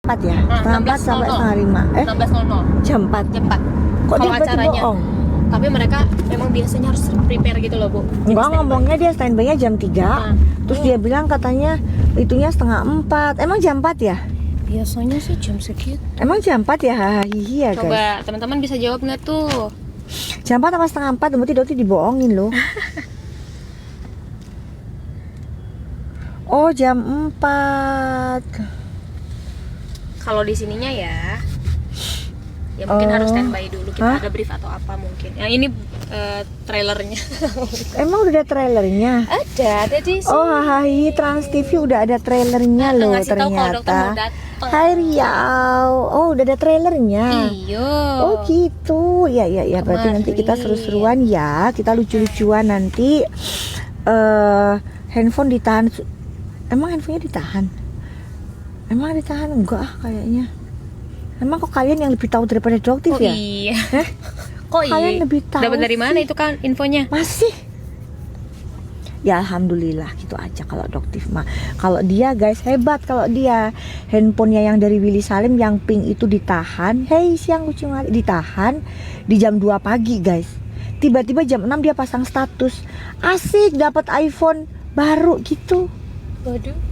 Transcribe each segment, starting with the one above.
4 ya? Setengah 4 sampai setengah 5. 16.00. Jam 4. Jam 4. Kok Kalau dia acaranya. bohong? Tapi mereka memang biasanya harus prepare gitu loh, Bu. Jadi Enggak, standby. ngomongnya dia standby-nya jam 3. Terus dia bilang katanya itunya setengah 4. Emang jam 4 ya? Biasanya sih jam segitu. Emang jam 4 ya? Hahihi ya guys. Coba teman-teman bisa jawab nggak tuh? Jam 4 apa setengah 4? Berarti Doti dibohongin loh. Oh, jam 4. Kalau di sininya ya mungkin harus standby dulu. Kita ada brief atau apa mungkin. Yang ini trailernya. Emang udah ada trailernya? ada di sini. Oh, hahihi, Trans TV udah ada trailernya loh ngasih tahu kalau dokter mau ternyata. datang. Hai Riau. Oh, udah ada trailernya. Iyo. Oh gitu. Ya berarti nanti kita seru-seruan ya. Kita lucu-lucuan nanti. Handphone ditahan. Emang handphonenya ditahan? Emang ditahan? Enggak kayaknya. Emang kok kalian yang lebih tahu daripada dokter ya? Iya. Hah? Kok Kalian lebih tahu dapat dari mana sih? itu kan infonya? Masih. Ya alhamdulillah gitu aja kalau dokter mah. Kalau dia guys hebat, kalau dia handphonenya yang dari Willy Salim yang pink itu ditahan. Hei siang kucing lari, ditahan di jam 2 pagi guys. Tiba-tiba jam 6 dia pasang status. Asik dapat iPhone baru gitu. Waduh.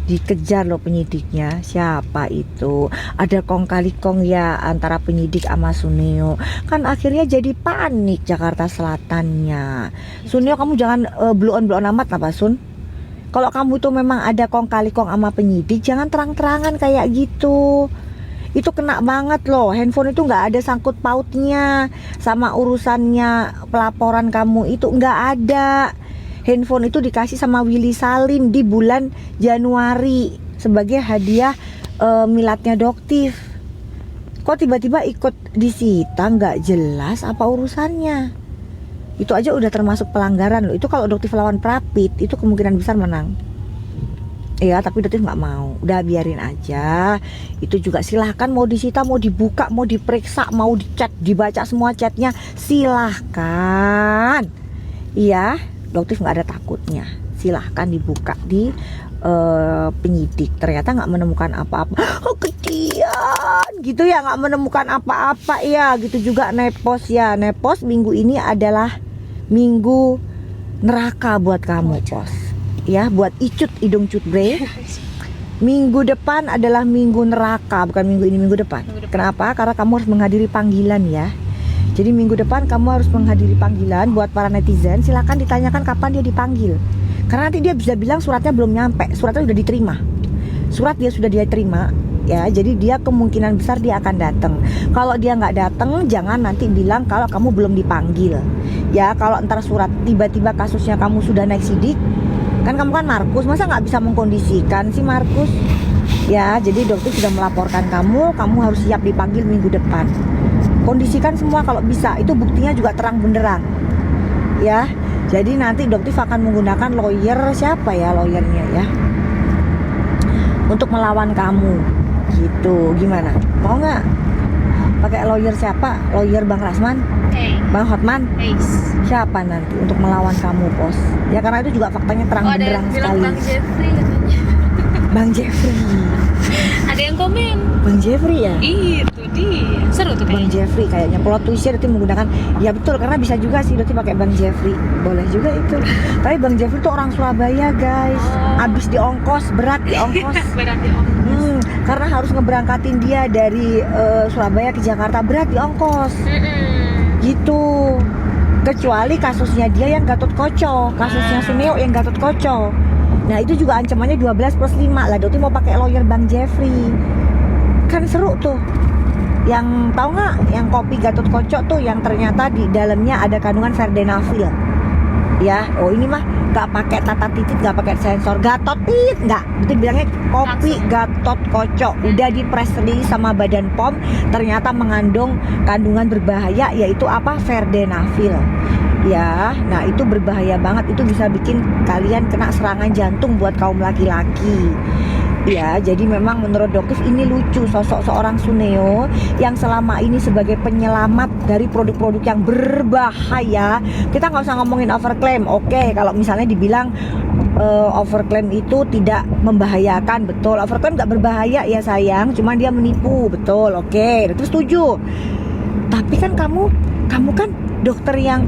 Dikejar loh penyidiknya. Siapa itu? Ada kong kali kong ya antara penyidik sama Suneo. Kan akhirnya jadi panik Jakarta Selatannya. Suneo kamu jangan blow-on amat apa Sun. Kalau kamu tuh memang ada kong kali kong sama penyidik, jangan terang-terangan kayak gitu. Itu kena banget loh. Handphone itu nggak ada sangkut pautnya sama urusannya pelaporan kamu itu, nggak ada. Handphone itu dikasih sama Willy Salim di bulan Januari sebagai hadiah miladnya Doktif. Kok tiba-tiba ikut disita, nggak jelas apa urusannya. Itu aja udah termasuk pelanggaran loh. Itu kalau Doktif lawan Prapit itu kemungkinan besar menang. Iya, tapi Doktif nggak mau. Udah biarin aja. Itu juga silahkan mau disita, mau dibuka, mau diperiksa, mau dicat, dibaca semua chatnya, silahkan. Iya. Doktif nggak ada takutnya, silahkan dibuka di penyidik. Ternyata nggak menemukan apa-apa. Oh kecian gitu ya, nggak menemukan apa-apa ya gitu juga. Nepos ya, Nepos minggu ini adalah minggu neraka buat kamu Pos ya, buat Icut Hidung Cutbre. Minggu depan adalah minggu neraka, bukan minggu ini, minggu depan. Kenapa? Karena kamu harus menghadiri panggilan ya. Jadi minggu depan kamu harus menghadiri panggilan. Buat para netizen silakan ditanyakan kapan dia dipanggil. Karena nanti dia bisa bilang suratnya belum nyampe. Suratnya sudah diterima. Surat dia sudah diterima ya. Jadi dia kemungkinan besar dia akan datang. Kalau dia nggak datang, jangan nanti bilang kalau kamu belum dipanggil. Ya kalau ntar surat tiba-tiba kasusnya kamu sudah naik sidik. Kan kamu kan Markus, masa nggak bisa mengkondisikan sih Markus? Ya jadi dokter sudah melaporkan kamu harus siap dipanggil minggu depan. Kondisikan semua kalau bisa, itu buktinya juga terang benderang ya. Jadi nanti Doktif akan menggunakan lawyer, siapa ya lawyernya ya, untuk melawan kamu gitu. Gimana, mau nggak pakai lawyer siapa? Lawyer Bang Rasman, Bang Hotman, siapa nanti untuk melawan kamu Pos ya, karena itu juga faktanya terang benderang sekali. Bang Jeffrey katanya. Bang Jeffrey. Ada yang komen Bang Jeffrey ya? itu dia seru tuh Bang Jeffrey kayaknya plot twistnya Doti menggunakan. Ya betul, karena bisa juga sih Doti pakai Bang Jeffrey, boleh juga itu. Tapi Bang Jeffrey tuh orang Surabaya guys. Abis diongkos, berat diongkos. berat diongkos. Karena harus ngeberangkatin dia dari Surabaya ke Jakarta, berat diongkos. Gitu. Kecuali kasusnya dia yang Gatot Koco, kasusnya Suneo yang Gatot Koco. Nah itu juga ancamannya 12+5 lah. Doti mau pakai lawyer Bang Jeffrey. Kan seru tuh. Yang tahu nggak yang kopi Gatot Koco tuh yang ternyata di dalamnya ada kandungan vardenafil. Ya, oh ini mah nggak pakai tata titik, nggak pakai sensor. Gatot tit nggak. Berarti bilangnya kopi Gatot Koco. Udah di press release sama Badan POM, ternyata mengandung kandungan berbahaya yaitu apa? Vardenafil. Ya, nah itu berbahaya banget. Itu bisa bikin kalian kena serangan jantung buat kaum laki-laki. Ya, jadi memang menurut Doktif ini lucu sosok seorang Suneo yang selama ini sebagai penyelamat dari produk-produk yang berbahaya. Kita nggak usah ngomongin overclaim. Oke, kalau misalnya dibilang overclaim itu tidak membahayakan. Betul, overclaim nggak berbahaya ya sayang, cuman dia menipu. Betul, oke, itu setuju. Tapi kan kamu kan dokter yang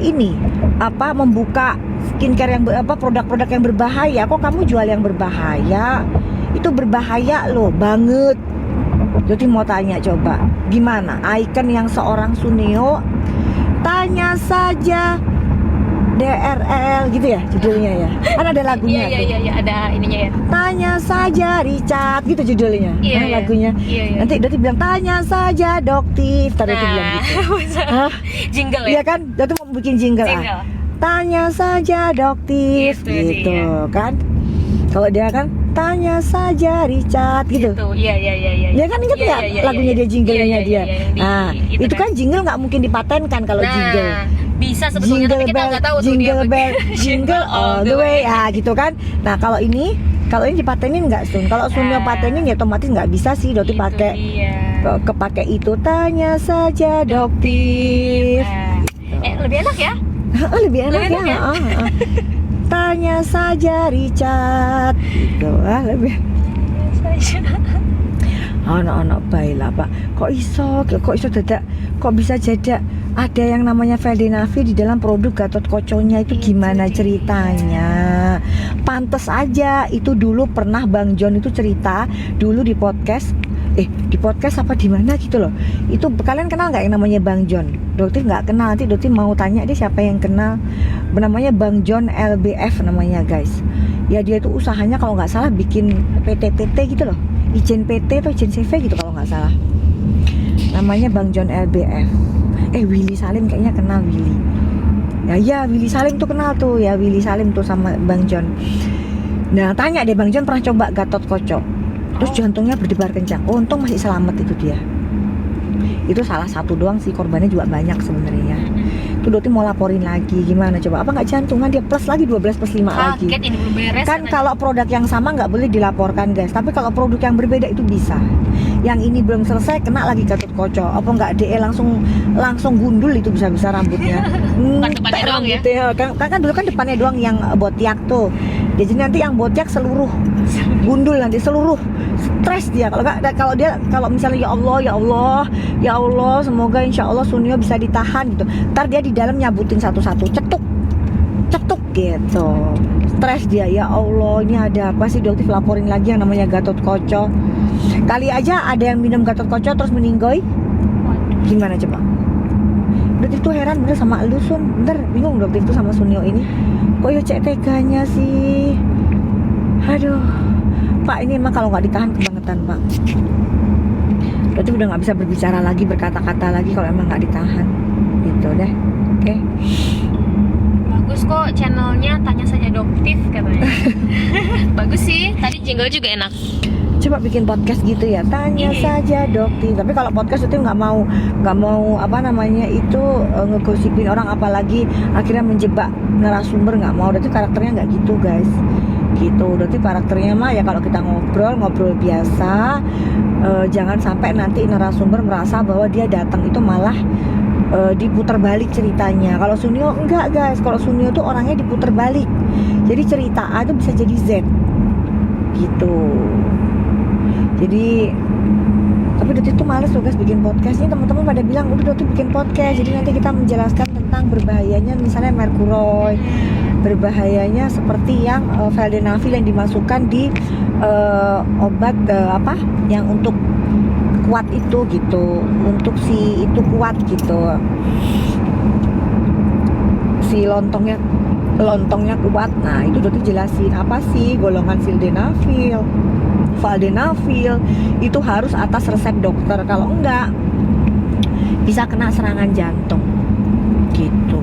ini apa, membuka skincare yang produk-produk yang berbahaya. Kok kamu jual yang berbahaya? Itu berbahaya loh banget. Jadi mau tanya, coba gimana icon yang seorang Suneo, tanya saja DRL gitu ya judulnya ya, kan ada lagunya. Iya, ada ininya ya. Tanya saja Richard gitu judulnya. Iya. Lagunya. Iya. Nanti Doti bilang tanya saja Doktif, tadi itu bilang gitu. Hah? Jingle Iya ya. kan, Doti mau bikin jingle. Jingle. Tanya saja Doktif Itu gitu dia. kan. Kalau dia kan tanya saja Richard gitu. Tuh, iya. Ya kan inget nggak lagunya dia, jinglenya dia. Nah, itu kan jingle nggak mungkin dipatenkan kalau jingle. Bisa sebetulnya, tapi kita nggak tahu tuh dia jingle bell, jingle all the way, ya gitu kan. Nah kalau ini dipatenin nggak Sun? Kalau Sunnya patenin ya otomatis nggak bisa sih Doti Itu pakai dia. kepake itu, tanya saja Doktif. Lebih enak ya? Lebih enak Lebih ya. enak ya? Tanya saja Richard gitu. Lebih anak-anak baik lah Pak. Kok iso dadak, kok bisa jadi ada yang namanya Veldenavi di dalam produk Gatot Koconya itu, gimana ceritanya? Pantes aja itu dulu pernah Bang John itu cerita dulu di podcast apa di mana gitu loh. Itu kalian kenal nggak yang namanya Bang John? Doti nggak kenal, nanti Doti mau tanya dia siapa yang kenal. Namanya Bang John LBF namanya guys. Ya dia itu usahanya kalau nggak salah bikin PT gitu loh, izin PT atau izin CV gitu kalau nggak salah. Namanya Bang John LBF. Willy Salim kayaknya kenal Willy. Ya Willy Salim tuh kenal tuh ya, Willy Salim tuh sama Bang John. Nah tanya deh, Bang John pernah coba Gatot Koco, terus jantungnya berdebar kencang. Untung masih selamat itu dia. Itu salah satu doang sih, korbannya juga banyak sebenarnya. Itu Doti mau laporin lagi, gimana coba? Apa nggak jantungan dia plus lagi 12+5 lagi? Kaget, ini belum beres Kan kalau produk yang sama nggak boleh dilaporkan guys, tapi kalau produk yang berbeda itu bisa. Yang ini belum selesai kena lagi Gatot Koco, apa nggak DE langsung gundul itu bisa rambutnya. Bukan depannya doang ya? Kan dulu kan depannya doang yang botiak tuh. Jadi nanti yang botiak seluruh gundul, nanti seluruh stres dia. Kalau misalnya ya Allah semoga insya Allah Sunio bisa ditahan gitu. Ntar dia di dalam nyabutin satu-satu, cetuk gitu. Stres dia, ya Allah ini ada apa sih, Doktif laporin lagi yang namanya Gatot Koco. Kali aja ada yang minum Gatot Koco terus meninggoy, gimana coba? Doktif tuh heran bener sama lu Sun, bener bingung Doktif tuh sama Sunio ini. Kok ya cek teganya sih. Aduh Pak, ini emang kalau nggak ditahan kebangetan Pak. Doktif udah nggak bisa berbicara lagi, berkata-kata lagi kalau emang nggak ditahan. Gitu deh. Oke. Bagus kok channelnya, tanya saja Doktif katanya. Bagus sih, tadi jingle juga enak. Coba bikin podcast gitu ya, tanya saja Doktif. Tapi kalau podcast itu nggak mau apa namanya itu ngegosipin orang, apalagi akhirnya menjebak narasumber, nggak mau. Berarti karakternya nggak gitu guys, gitu. Berarti karakternya mah ya kalau kita ngobrol biasa, jangan sampai nanti narasumber merasa bahwa dia datang itu malah diputar balik ceritanya. Kalau Sunio enggak guys, kalau Sunio tuh orangnya diputar balik, jadi cerita A itu bisa jadi Z gitu. Jadi tapi Doti tuh males loh guys bikin podcast. Ini teman-teman pada bilang udah Doti bikin podcast, jadi nanti kita menjelaskan tentang berbahayanya misalnya merkuroid, berbahayanya seperti yang Veldenafil yang dimasukkan di obat apa yang untuk kuat itu gitu, untuk si itu kuat gitu, si lontongnya kuat. Nah itu Doti jelasin apa sih golongan Valdenafil itu harus atas resep dokter, kalau enggak bisa kena serangan jantung gitu.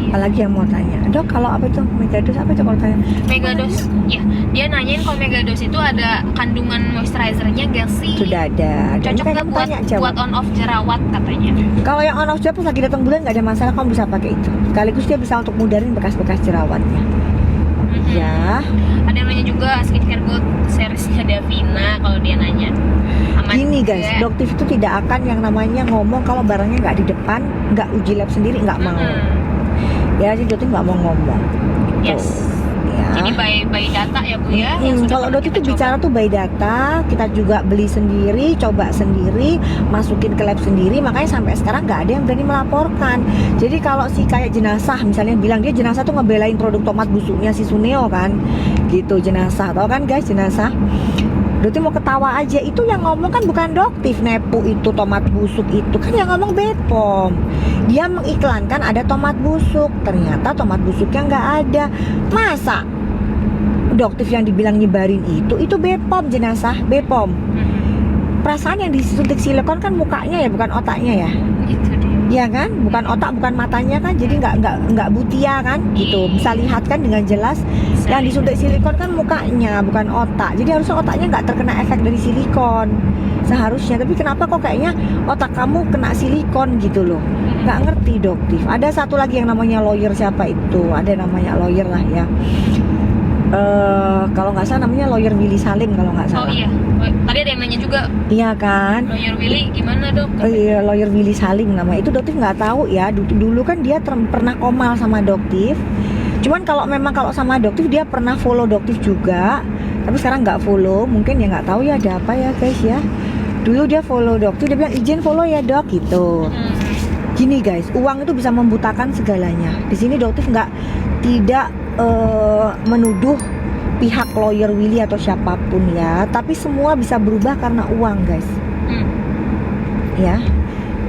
Apalagi yang mau tanya, Dok kalau apa itu megados, apa itu kalau tanya Megados? Ya, dia nanyain kalau Megados itu ada kandungan moisturizernya gak sih? Sudah ada. Cocok nggak buat on off jerawat katanya? Kalau yang on off jerawat pas lagi datang bulan nggak ada masalah, kamu bisa pakai itu. Sekaligus dia bisa untuk mudahin bekas-bekas jerawatnya. Ya. Ada yang nanya juga skincare gold seriesnya Davina, kalau dia nanya. Aman Gini juga. guys, Doktif itu tidak akan yang namanya ngomong kalau barangnya nggak di depan, nggak uji lab sendiri, nggak mau. Ya jadi Doktif nggak mau ngomong Yes. Ya. Jadi by data ya Bu ya. yang sudah Kalau pernah dokter kita itu coba. bicara tuh by data, kita juga beli sendiri, coba sendiri, masukin ke lab sendiri, makanya sampai sekarang nggak ada yang berani melaporkan. Jadi kalau si kayak jenazah misalnya bilang dia jenazah tuh ngebelain produk tomat busuknya si Suneo kan, gitu jenazah, tau kan guys jenazah. Dokter mau ketawa aja, itu yang ngomong kan bukan Doktif nepu itu tomat busuk itu kan yang ngomong Bepom. Dia mengiklankan ada tomat busuk, ternyata tomat busuknya nggak ada. Masa Doktif yang dibilang nyebarin itu Bepom jenazah Bepom. Perasaan yang disuntik silikon kan mukanya ya bukan otaknya ya. Itu dia. Iya kan, bukan otak, bukan matanya kan, jadi nggak butia kan, gitu. Bisa lihat kan dengan jelas. Yang disuntik silikon kan mukanya, bukan otak. Jadi harusnya otaknya nggak terkena efek dari silikon seharusnya. Tapi kenapa kok kayaknya otak kamu kena silikon gitu loh? Nggak ngerti Doktif. Ada satu lagi yang namanya lawyer, siapa itu? Ada namanya lawyer lah ya. Kalau nggak salah namanya lawyer Willy Salim kalau nggak Oh salah. iya. Tadi ada yang nanya juga, Iya kan? Lawyer Willy gimana dok? Iya, lawyer Willy Salim nama itu. Doktif nggak tahu ya. Dulu kan dia pernah komal sama Doktif. Cuman kalau sama Doktif dia pernah follow Doktif juga. Tapi sekarang nggak follow. Mungkin ya nggak tahu ya ada apa ya guys ya. Dulu dia follow Doktif, dia bilang izin follow ya dok gitu. Gini guys, uang itu bisa membutakan segalanya. Di sini Doktif tidak menuduh pihak lawyer Willy atau siapapun ya, tapi semua bisa berubah karena uang guys. Ya,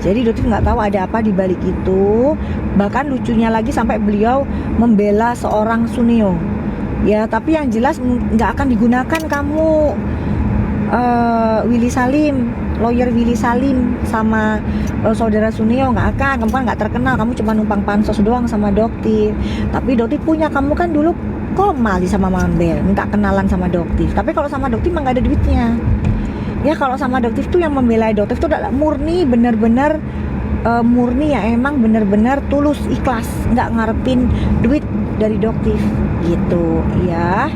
jadi Doktif nggak tahu ada apa di balik itu. Bahkan lucunya lagi sampai beliau membela seorang Suneo. Ya, tapi yang jelas nggak akan digunakan kamu Willy Salim, lawyer Willy Salim sama saudara Suneo, nggak akan. Kamu kan nggak terkenal, kamu cuma numpang pansos doang sama Doktif. Tapi Doktif punya, kamu kan dulu komal sama Mambel, minta kenalan sama Doktif. Tapi kalau sama Doktif mah nggak ada duitnya. Ya kalau sama Doktif tuh yang membela Doktif tuh adalah murni, bener-bener murni ya, emang bener-bener tulus, ikhlas, nggak ngarepin duit dari Doktif gitu ya.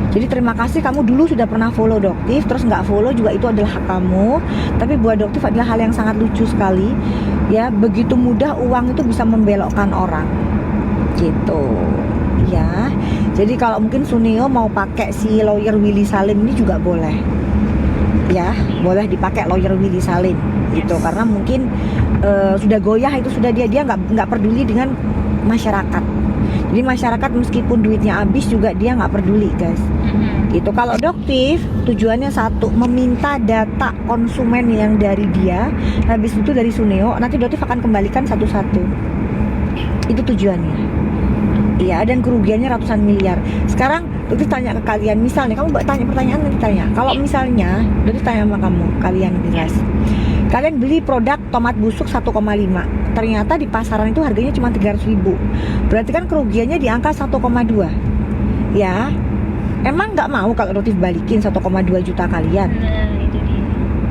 Jadi terima kasih kamu dulu sudah pernah follow Doktif, terus nggak follow juga itu adalah hak kamu. Tapi buat Doktif adalah hal yang sangat lucu sekali ya, begitu mudah uang itu bisa membelokkan orang gitu ya. Jadi kalau mungkin Suneo mau pakai si lawyer Willy Salim ini juga boleh ya, boleh dipakai lawyer Willy Salim gitu, karena mungkin sudah goyah itu, sudah dia nggak peduli dengan masyarakat. Jadi masyarakat meskipun duitnya habis juga dia nggak peduli guys. Gitu. Kalau Doktif tujuannya satu, meminta data konsumen yang dari dia, habis itu dari Suneo, nanti Doktif akan kembalikan satu-satu. Itu tujuannya. Iya, dan kerugiannya ratusan miliar. Sekarang Doktif tanya ke kalian, misalnya kamu tanya pertanyaan, nanti tanya. Kalau misalnya Doktif tanya sama kamu, kalian guys, kalian beli produk tomat busuk 1,5, ternyata di pasaran itu harganya cuma 300.000. Berarti kan kerugiannya di angka 1,2. Ya, emang nggak mau kalau Doktif balikin 1,2 juta kalian? Nah itu dia.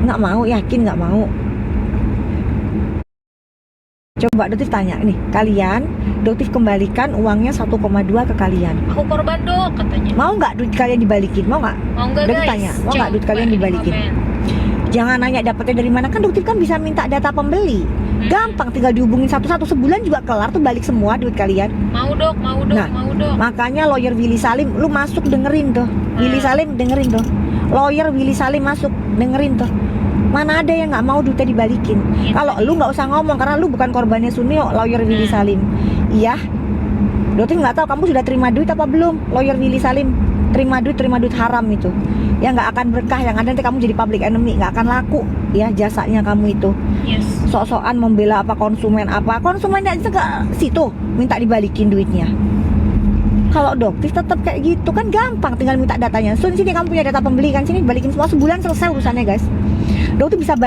Nggak mau, yakin nggak mau? Coba Doktif tanya nih, kalian Doktif kembalikan uangnya 1,2 ke kalian. Aku korban dok katanya. Mau nggak duit kalian dibalikin? Mau nggak? Mau nggak Doktif guys? tanya, mau nggak duit Coba kalian di dibalikin? komen. Jangan nanya dapetnya dari mana, kan Doktif kan bisa minta data pembeli. Gampang, tinggal dihubungin satu-satu, sebulan juga kelar tuh balik semua duit kalian. Mau dok, mau dok, Nah, mau dok. Makanya lawyer Willy Salim, lu masuk dengerin tuh. Willy Salim dengerin tuh. Lawyer Willy Salim masuk dengerin tuh. Mana ada yang nggak mau duitnya dibalikin? Gitu. Kalau lu nggak usah ngomong karena lu bukan korbannya Suneo, lawyer Willy Salim. Iya. Doktif nggak tahu kamu sudah terima duit apa belum, lawyer Willy Salim. Terima duit haram itu. Ya nggak akan berkah, yang ada nanti kamu jadi public enemy, nggak akan laku ya jasanya kamu itu. Yes. Sok-sokan membela konsumen aja ke situ minta dibalikin duitnya. Kalau Doktif tetap kayak gitu kan gampang, tinggal minta datanya. Sini kamu punya data pembeli kan, sini balikin semua, sebulan selesai urusannya guys. Doktif bisa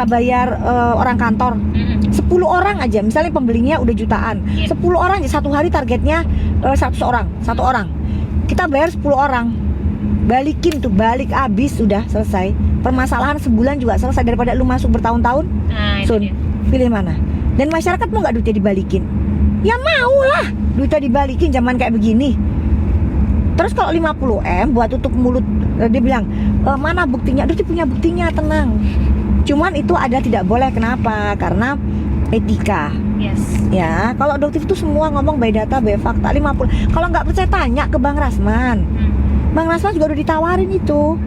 bayar orang kantor 10 orang aja, misalnya pembelinya udah jutaan, 10 orang aja, satu hari targetnya 100 orang, satu orang. Kita bayar 10 orang, balikin tuh, balik habis sudah selesai. Permasalahan sebulan juga selesai, daripada lu masuk bertahun-tahun. Nah, itu Sun, dia. pilih mana? Dan masyarakat mau nggak duitnya dibalikin? Ya mau lah, duitnya dibalikin zaman kayak begini. Terus kalau 50M buat tutup mulut, dia bilang, mana buktinya? Dia punya buktinya, tenang. Cuman itu ada tidak boleh, kenapa? Karena etika. Yes. Ya, kalau doktif itu semua ngomong by data, by fakta 50. Kalau nggak percaya tanya ke Bang Rasman. Bang Rasman juga udah ditawarin itu.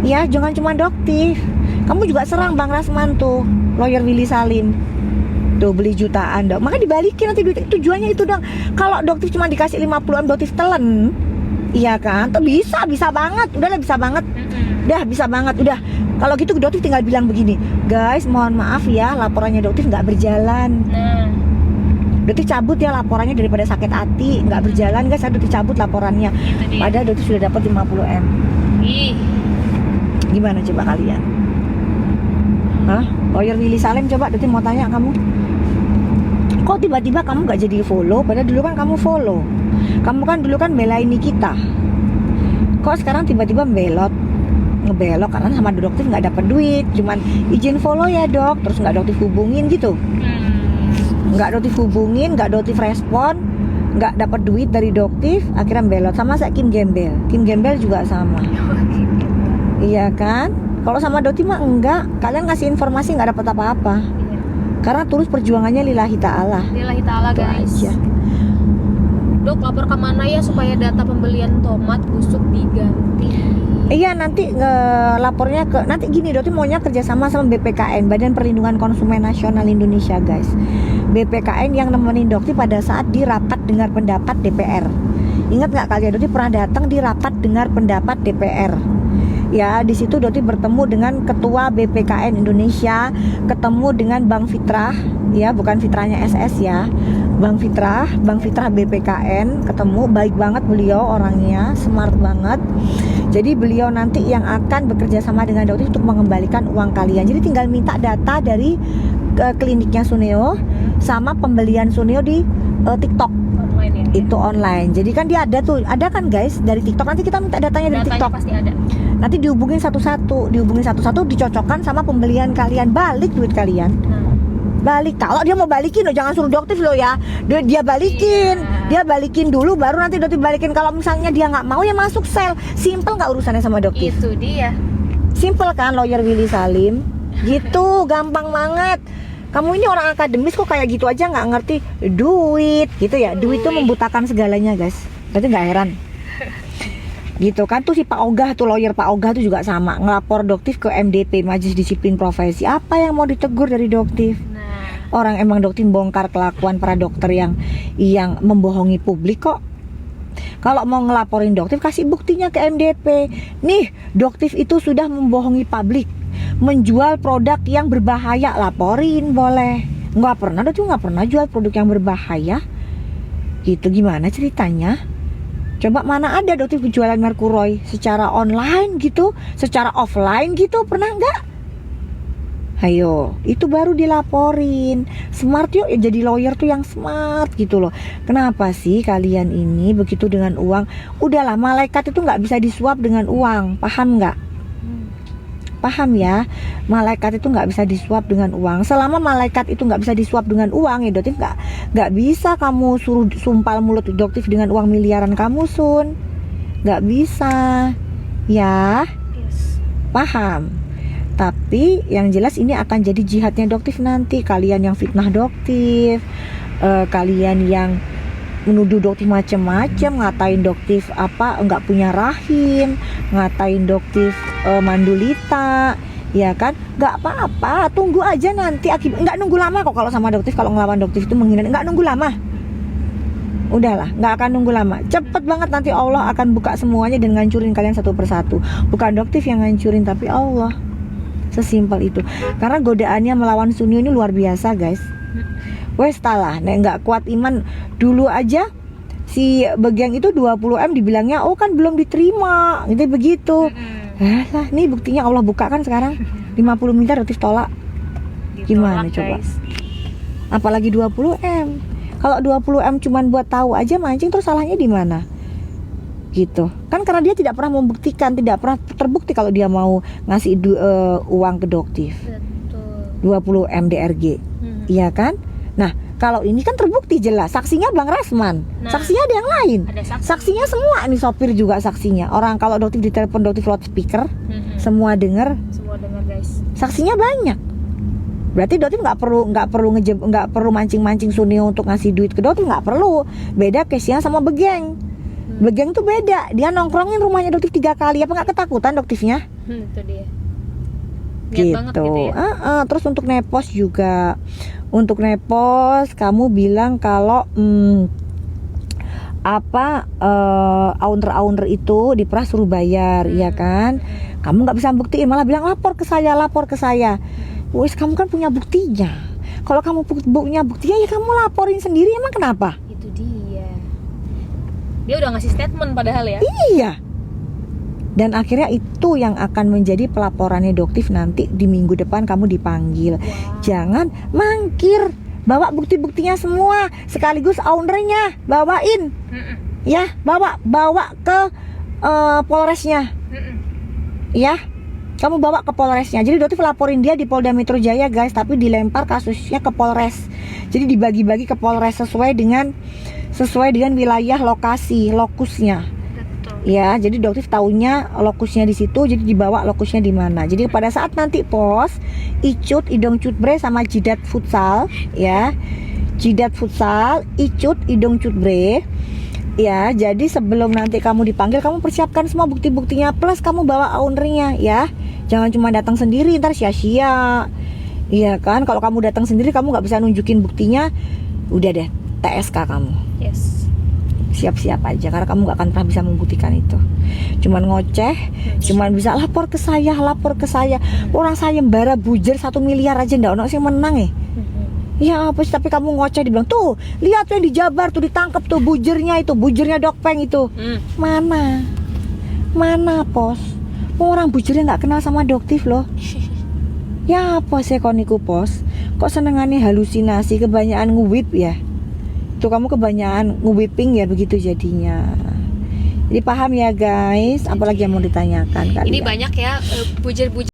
Ya, jangan cuma doktif. Kamu juga serang Bang Rasman tuh, lawyer Willy Salim. Tuh beli jutaan dok. Maka dibalikin nanti duit. Tujuannya itu dong. Kalau doktif cuma dikasih 50-an doktif telen. Iya kan? Tuh bisa banget. Udahlah bisa banget. Udah bisa banget. Udah. Kalau gitu doktif tinggal bilang begini, guys, mohon maaf ya, laporannya doktif nggak berjalan. Nah, Doktif cabut ya laporannya daripada sakit hati, nggak berjalan guys, saya doktif cabut laporannya. itu dia. Padahal doktif sudah dapat 50M. Ih, Gimana coba kalian? Hah? Lawyer Willy Salim coba doktif mau tanya kamu. Kok tiba-tiba kamu nggak jadi follow? Padahal dulu kan kamu follow. Kamu kan dulu kan belain Nikita. Kok sekarang tiba-tiba ngebelok karena sama doktif nggak dapat duit, cuman izin follow ya dok, terus nggak doktif hubungin gitu, nggak doktif hubungin, nggak doktif respon, nggak dapat duit dari doktif, akhirnya belot. Sama saya Kim Gembel juga sama. Iya kan? Kalau sama doktif mah enggak, kalian ngasih informasi nggak dapat apa-apa, karena tulus perjuangannya lillahi ta'ala. lillahi ta'ala Itu guys. aja. Dok, lapor kemana ya supaya data pembelian tomat busuk diganti? Iya nanti lapornya ke nanti gini dokter maunya kerjasama sama BPKN Badan Perlindungan Konsumen Nasional Indonesia guys. BPKN yang nemenin dokter pada saat di rapat dengar pendapat DPR. Ingat nggak kalian dokter pernah datang di rapat dengar pendapat DPR? Ya di situ dokter bertemu dengan Ketua BPKN Indonesia, ketemu dengan Bang Fitrah, ya bukan Fitrahnya SS ya, Bang Fitrah BPKN, ketemu, baik banget beliau orangnya, smart banget. Jadi beliau nanti yang akan bekerja sama dengan dokter untuk mengembalikan uang kalian. Jadi tinggal minta data dari kliniknya Suneo sama pembelian Suneo di TikTok. Online ya? Itu online. Jadi kan dia ada kan guys dari TikTok. Nanti kita minta datanya dari Datanya TikTok. pasti ada. Nanti dihubungin satu-satu, dicocokkan sama pembelian kalian, balik duit kalian. Balik. Kalau dia mau balikin loh, jangan suruh doktif loh ya. Dia balikin, dia balikin dulu, baru nanti doktif balikin. Kalau misalnya dia nggak mau ya masuk sel. Simple nggak urusannya sama doktif? Itu dia. Simple kan, lawyer Willy Salim? Gitu, gampang banget. Kamu ini orang akademis kok kayak gitu aja nggak ngerti duit, gitu ya? Duit itu membutakan segalanya guys. Berarti nggak heran. Gitu kan tuh si Pak Ogah tuh, lawyer Pak Ogah tuh juga sama ngelapor doktif ke MDP Majelis Disiplin Profesi. Apa yang mau ditegur dari doktif? Orang emang doktif bongkar kelakuan para dokter yang membohongi publik kok. Kalau mau ngelaporin doktif kasih buktinya ke MDP. Nih doktif itu sudah membohongi publik, menjual produk yang berbahaya, laporin boleh. Doktif nggak pernah jual produk yang berbahaya. Gitu gimana ceritanya? Coba mana ada doktif jualan Merkuroy secara online gitu, secara offline gitu, pernah nggak? Ayo, itu baru dilaporin. Smart yuk, ya jadi lawyer tuh yang smart gitu loh. Kenapa sih kalian ini begitu dengan uang? Udahlah, malaikat itu nggak bisa disuap dengan uang, paham nggak? Paham ya? Malaikat itu nggak bisa disuap dengan uang. Selama malaikat itu nggak bisa disuap dengan uang, ya doktif nggak bisa kamu suruh sumpal mulut doktif dengan uang miliaran kamu Sun. Nggak bisa, ya? Paham? Tapi yang jelas ini akan jadi jihadnya doktif nanti. Kalian yang fitnah doktif, kalian yang menuduh doktif macem-macem, ngatain doktif apa nggak punya rahim, ngatain doktif mandulita, ya kan? Nggak apa-apa, tunggu aja nanti. Nggak nunggu lama kok kalau sama doktif. Kalau ngelawan doktif itu menghina, nggak nunggu lama. Udahlah, nggak akan nunggu lama. Cepet banget nanti Allah akan buka semuanya dan ngancurin kalian satu persatu. Bukan doktif yang ngancurin, tapi Allah. Sesimpel itu. Karena godaannya melawan Sunio ini luar biasa guys. Wes talah, nek nggak kuat iman dulu aja si bagian itu 20M dibilangnya oh kan belum diterima, gitu begitu. Lah, nih buktinya Allah buka kan sekarang 50 miliar doktif tolak. Gimana coba? Guys. Apalagi 20M. Kalau 20M cuman buat tahu aja mancing, terus salahnya di mana? Gitu kan, karena dia tidak pernah membuktikan, tidak pernah terbukti kalau dia mau ngasih uang ke doktif. Betul. 20M DRG, iya kan? Nah kalau ini kan terbukti jelas, saksinya Bang Rasman, saksinya ada yang lain, saksinya semua nih, sopir juga saksinya. Orang kalau doktif ditelepon doktif loudspeaker, semua dengar guys. Saksinya banyak. Berarti dokter nggak perlu mancing-mancing Sunio untuk ngasih duit ke dokter, nggak perlu. Beda case-nya sama Begeng. Begeng tuh beda. Dia nongkrongin rumahnya dokter 3 kali. Apa nggak ketakutan dokternya? Itu dia. Niat Gitu. banget gitu ya. Terus untuk nepos juga. Untuk nepos kamu bilang kalau owner itu diperas suruh bayar, ya kan? Kamu nggak bisa buktiin, malah bilang lapor ke saya. Wes, kamu kan punya buktinya. Kalau kamu punya buktinya ya kamu laporin sendiri, emang kenapa? Itu dia. Dia udah ngasih statement padahal ya. Iya. Dan akhirnya itu yang akan menjadi pelaporannya Doktif nanti di minggu depan kamu dipanggil. Jangan mangkir. Bawa bukti-buktinya semua, sekaligus ownernya bawain. Ya, bawa ke Polresnya. Ya. Kamu bawa ke Polresnya. Jadi Doktif laporin dia di Polda Metro Jaya, guys, tapi dilempar kasusnya ke Polres. Jadi dibagi-bagi ke Polres sesuai dengan wilayah lokusnya. Ya, jadi Doktif taunya lokusnya di situ, jadi dibawa lokusnya di mana. Jadi pada saat nanti pos Icut, Idong Cutbre sama Jidat Futsal, ya. Jidat Futsal, Icut, Idong Cutbre. Ya, jadi sebelum nanti kamu dipanggil, kamu persiapkan semua bukti-buktinya plus kamu bawa ownernya, ya. Jangan cuma datang sendiri, ntar sia-sia. Iya kan, kalau kamu datang sendiri kamu nggak bisa nunjukin buktinya, udah deh TSK kamu. Yes. Siap-siap aja karena kamu nggak akan pernah bisa membuktikan itu. Cuman ngoceh, cuman bisa lapor ke saya. Orang sayembara bujer 1 miliar aja ndak ono sing menang ya. Ya apa sih, tapi kamu ngoceh dibilang tuh, lihat tuh yang di Jabar tuh ditangkap tuh bujernya Dokpeng itu. Mana pos? Orang bujernya nggak kenal sama Doktif loh. Ya apa sih koniku pos? Kok senengannya halusinasi, kebanyakan nge-whip ya? Tuh kamu kebanyakan nge-whipping ya, begitu jadinya. Jadi paham ya guys? Apalagi yang mau ditanyakan kalian? Ini banyak ya bujer-bujer